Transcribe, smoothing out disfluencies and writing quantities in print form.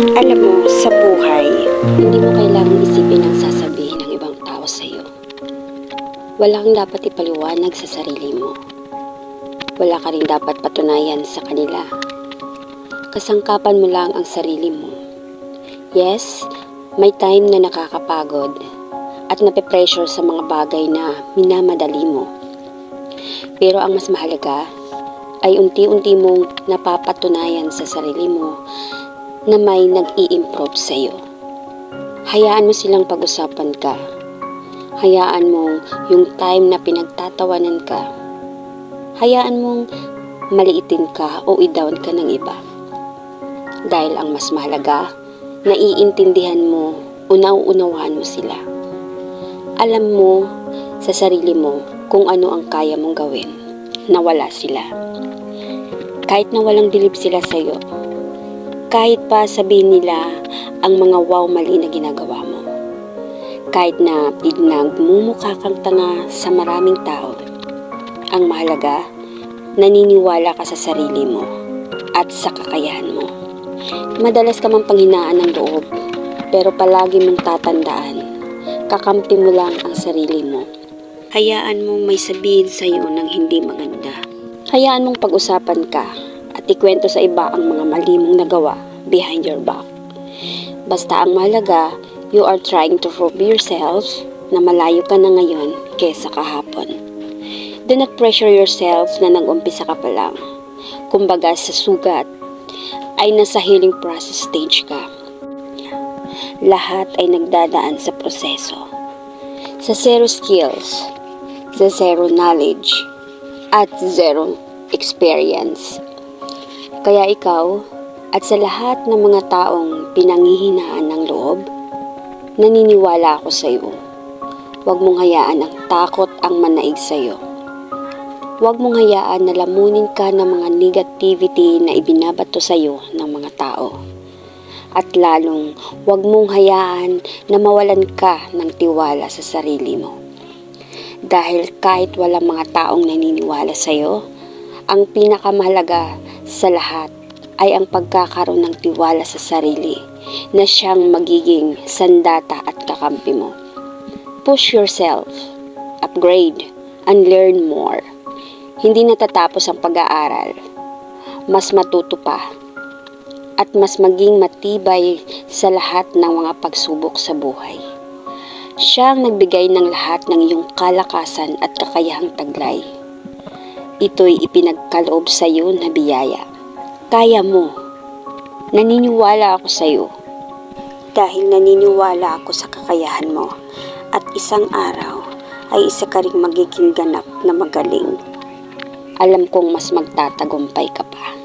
Alam mo, sa buhay, hindi mo kailangang isipin ang sasabihin ng ibang tao sa iyo. Wala kang dapat ipaliwanag sa sarili mo. Wala ka rin dapat patunayan sa kanila. Kasangkapan mo lang ang sarili mo. Yes, may time na nakakapagod at nape-pressure sa mga bagay na minamadali mo. Pero ang mas mahalaga ay unti-unti mong napapatunayan sa sarili mo na may nag-i-improve sa iyo. Hayaan mo silang pag-usapan ka. Hayaan mong yung time na pinagtatawanan ka. Hayaan mong maliitin ka o i-down ka ng iba. Dahil ang mas mahalaga, naiintindihan mo o nauunawaan mo sila. Alam mo sa sarili mo kung ano ang kaya mong gawin na wala sila. Kahit na walang bilib sila sa iyo, kahit pa sabihin nila ang mga wow mali na ginagawa mo. Kahit na pinagmumukha kang tanga sa maraming tao, ang mahalaga, naniniwala ka sa sarili mo at sa kakayahan mo. Madalas ka mang panghinaan ng loob, pero palagi mong tatandaan, kakampi mo lang ang sarili mo. Hayaan mong may sabihin sa iyo ng hindi maganda. Hayaan mong pag-usapan ka at ikwento sa iba ang mga mali mong nagawa behind your back. Basta ang mahalaga, you are trying to prove yourself na malayo ka na ngayon kesa kahapon. Do not pressure yourself na nag-umpisa ka pa lang. Kumbaga sa sugat ay nasa healing process stage ka. Lahat ay nagdadaan sa proseso. Sa zero skills, sa zero knowledge, at zero experience. Kaya ikaw, at sa lahat ng mga taong pinanghihinaan ng loob, naniniwala ako sa iyo. Huwag mong hayaan ang takot ang manaig sa iyo. Huwag mong hayaan na lamunin ka ng mga negativity na ibinabato sa iyo ng mga tao. At lalong, huwag mong hayaan na mawalan ka ng tiwala sa sarili mo. Dahil kahit walang mga taong naniniwala sa iyo, ang pinakamahalaga sa lahat ay ang pagkakaroon ng tiwala sa sarili na siyang magiging sandata at kakampi mo. Push yourself, upgrade, and learn more. Hindi natatapos ang pag-aaral. Mas matuto pa at mas maging matibay sa lahat ng mga pagsubok sa buhay. Siya ang nagbigay ng lahat ng iyong kalakasan at kakayahang taglay. Ito'y ipinagkaloob sa iyo na biyaya. Kaya mo. Naniniwala ako sa iyo. Dahil naniniwala ako sa kakayahan mo. At isang araw ay isa ka ring magiging ganap na magaling. Alam kong mas magtatagumpay ka pa.